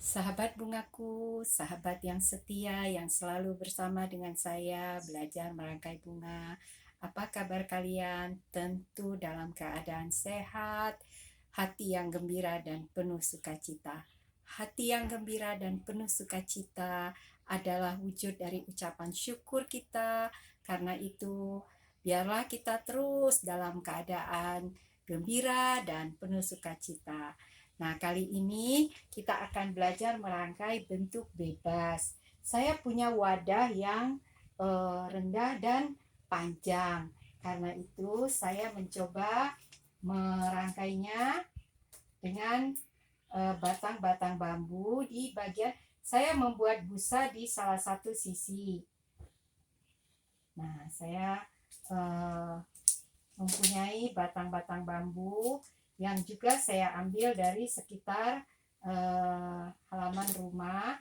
Sahabat bungaku, sahabat yang setia yang selalu bersama dengan saya belajar merangkai bunga. Apa kabar kalian? Tentu dalam keadaan sehat, hati yang gembira dan penuh sukacita. Hati yang gembira dan penuh sukacita adalah wujud dari ucapan syukur kita. Karena itu, biarlah kita terus dalam keadaan gembira dan penuh sukacita. Nah, kali ini kita akan belajar merangkai bentuk bebas. Saya punya wadah yang rendah dan panjang. Karena itu, saya mencoba merangkainya dengan batang-batang bambu di bagian saya membuat busa di salah satu sisi. Nah, saya eh, mempunyai batang-batang bambu yang juga saya ambil dari sekitar halaman rumah.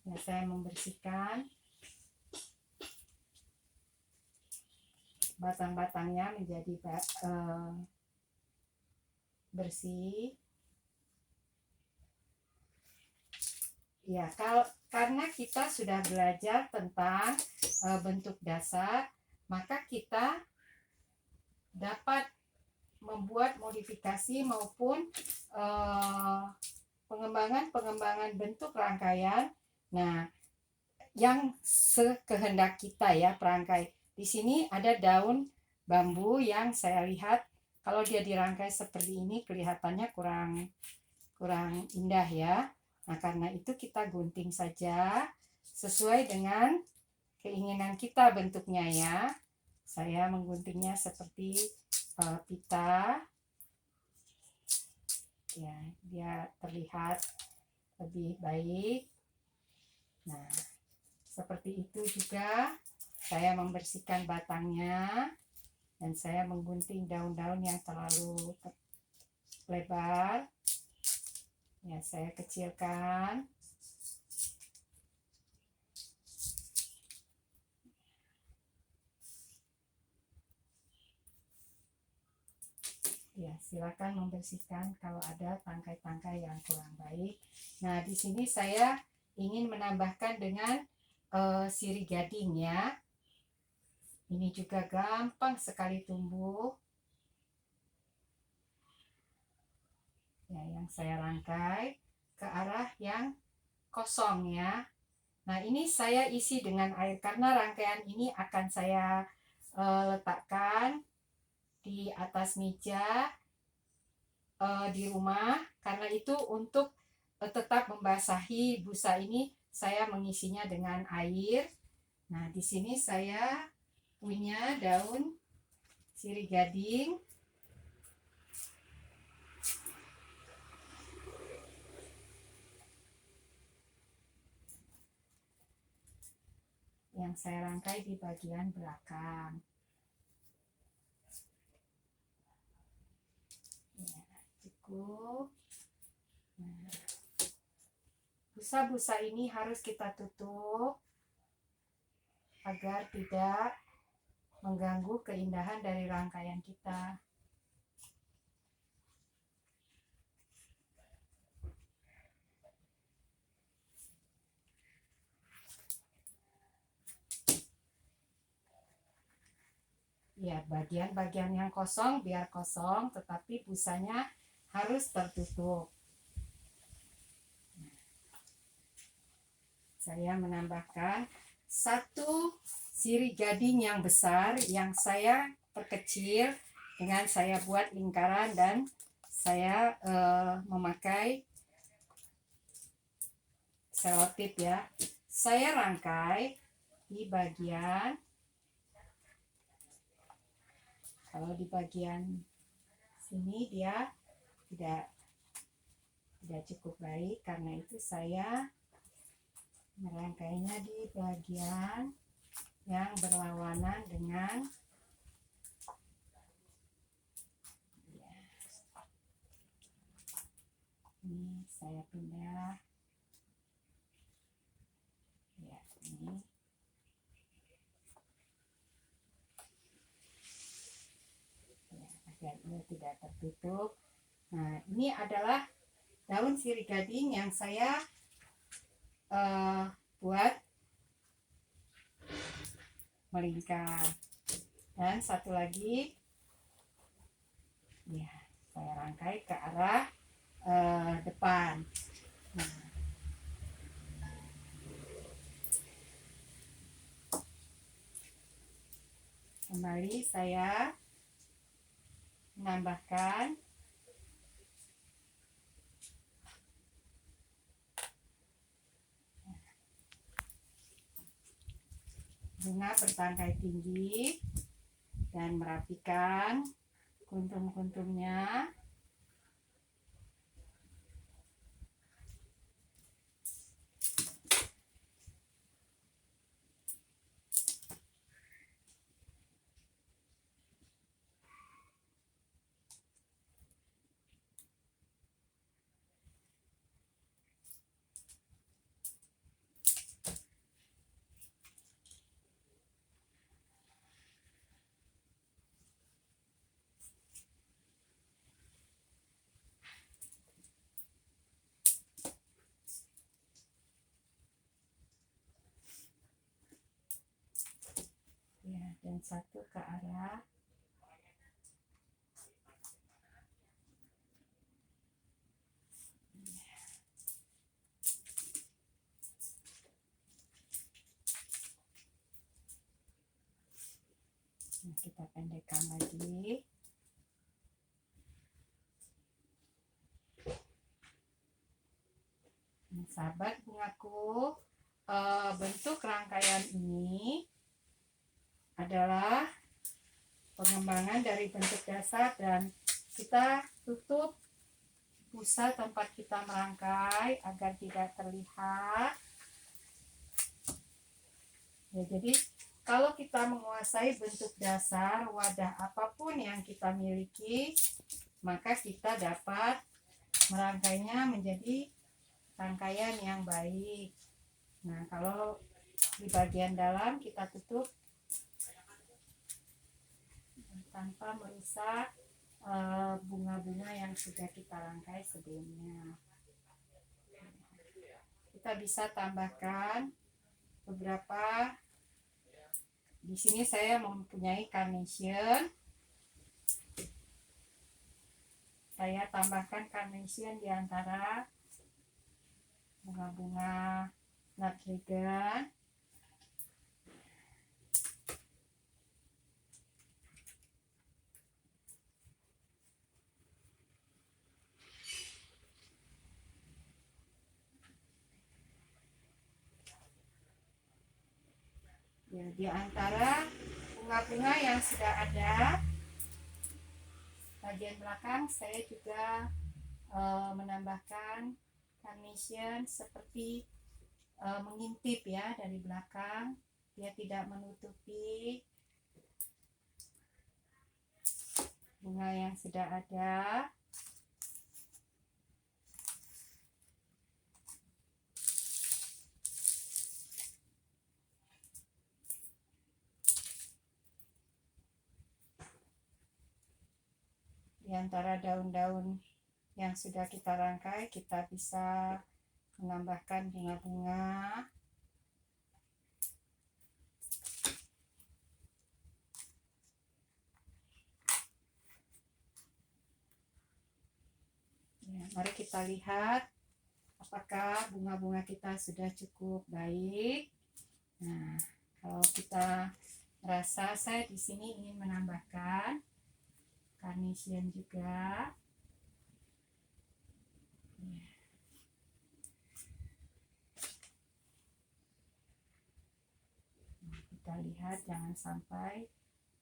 Ya, saya membersihkan batang-batangnya menjadi bersih. Ya, karena kita sudah belajar tentang bentuk dasar, maka kita dapat membuat modifikasi maupun pengembangan bentuk rangkaian. Nah, yang sekehendak kita ya perangkai. Di sini ada daun bambu yang saya lihat kalau dia dirangkai seperti ini kelihatannya kurang indah ya. Nah, karena itu kita gunting saja sesuai dengan keinginan kita bentuknya ya. Saya mengguntingnya seperti pita. Ya, dia terlihat lebih baik. Nah, seperti itu juga saya membersihkan batangnya dan saya menggunting daun-daun yang terlalu lebar. Ya, saya kecilkan. Ya, silakan membersihkan kalau ada tangkai-tangkai yang kurang baik. Nah, di sini saya ingin menambahkan dengan sirih gading ya. Ini juga gampang sekali tumbuh. Ya, yang saya rangkai ke arah yang kosong ya. Nah, ini saya isi dengan air karena rangkaian ini akan saya letakkan di atas meja di rumah. Karena itu untuk tetap membasahi busa ini saya mengisinya dengan air. Nah, di sini saya punya daun sirih gading. Yang saya rangkai di bagian belakang. Ya, cukup. Nah, busa-busa ini harus kita tutup agar tidak mengganggu keindahan dari rangkaian kita. Ya, bagian-bagian yang kosong biar kosong, tetapi busanya harus tertutup. Saya menambahkan satu sirih gading yang besar yang saya perkecil dengan saya buat lingkaran dan saya memakai selotip ya. Saya rangkai di bagian, kalau di bagian sini dia tidak cukup baik, karena itu saya merangkainya di bagian yang berlawanan dengan ya. Ini saya pindah ya, ini ya, agar ini tidak tertutup. Nah, ini adalah daun sirih gading yang saya buat melingkar. Dan satu lagi, ya, saya rangkai ke arah depan. Nah, kembali saya menambahkan bunga bertangkai tinggi dan merapikan kuntum-kuntumnya. Ya, dan satu ke arah kita pendekkan lagi. Nah, sahabat bungaku, bentuk rangkaian ini adalah pengembangan dari bentuk dasar, dan kita tutup pusat tempat kita merangkai agar tidak terlihat. Ya, jadi kalau kita menguasai bentuk dasar wadah apapun yang kita miliki, maka kita dapat merangkainya menjadi rangkaian yang baik. Nah, kalau di bagian dalam kita tutup tanpa merusak bunga-bunga yang sudah kita rangkai sebelumnya. Kita bisa tambahkan beberapa. Di sini saya mempunyai carnation. Saya tambahkan carnation di antara bunga-bunga snapdragon. Ya, di antara bunga-bunga yang sudah ada bagian belakang, saya juga menambahkan carnation seperti mengintip ya dari belakang. Dia tidak menutupi bunga yang sudah ada. Di antara daun-daun yang sudah kita rangkai, kita bisa menambahkan bunga-bunga. Ya, mari kita lihat apakah bunga-bunga kita sudah cukup baik. Nah, kalau kita merasa saya di sini ingin menambahkan carnation juga. Ya. Nah, kita lihat jangan sampai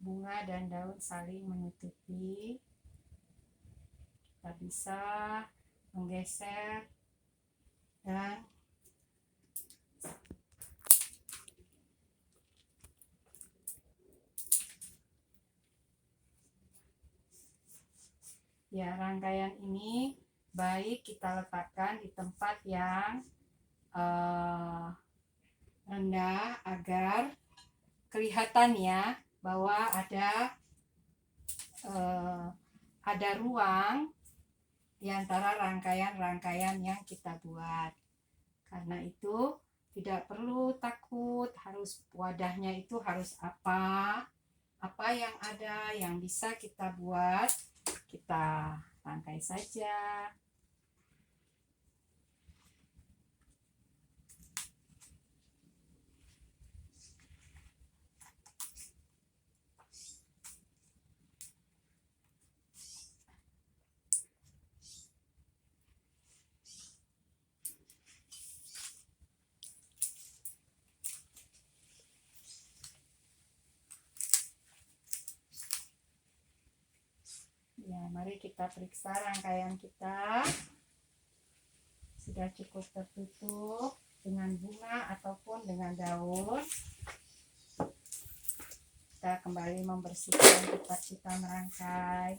bunga dan daun saling menutupi. Kita bisa menggeser dan ya, rangkaian ini baik kita letakkan di tempat yang rendah agar kelihatan ya bahwa ada ruang di antara rangkaian-rangkaian yang kita buat. Karena itu tidak perlu takut, harus wadahnya itu harus apa yang ada yang bisa kita buat, kita rangkai saja. Ya, mari kita periksa rangkaian kita. Sudah cukup tertutup dengan bunga ataupun dengan daun. Kita kembali membersihkan tempat kita merangkai,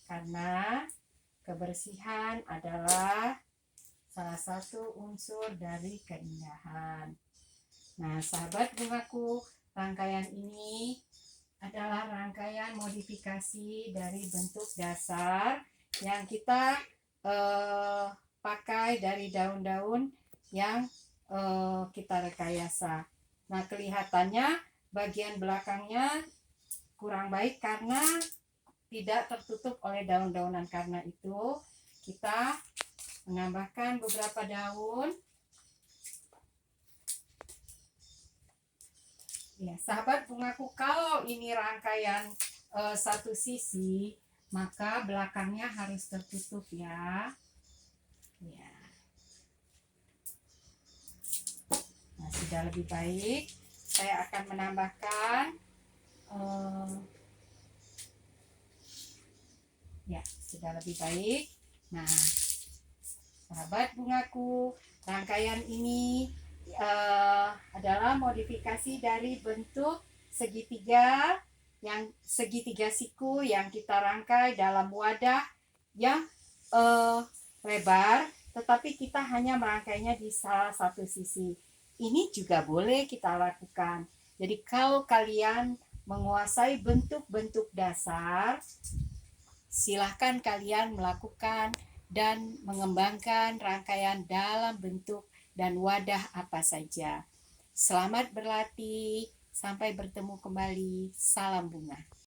karena kebersihan adalah salah satu unsur dari keindahan. Nah, sahabat bungaku, rangkaian ini adalah rangkaian modifikasi dari bentuk dasar yang kita pakai dari daun-daun yang kita rekayasa. Nah, kelihatannya bagian belakangnya kurang baik karena tidak tertutup oleh daun-daunan. Karena itu kita menambahkan beberapa daun. Ya, sahabat bungaku, kalau ini rangkaian satu sisi, maka belakangnya harus tertutup ya. Ya. Nah, sudah lebih baik. Saya akan menambahkan ya, sudah lebih baik. Nah, sahabat bungaku, rangkaian ini adalah modifikasi dari bentuk segitiga siku yang kita rangkai dalam wadah yang lebar, tetapi kita hanya merangkainya di salah satu sisi. Ini juga boleh kita lakukan. Jadi kalau kalian menguasai bentuk-bentuk dasar, silahkan kalian melakukan dan mengembangkan rangkaian dalam bentuk dan wadah apa saja. Selamat berlatih, sampai bertemu kembali. Salam bunga.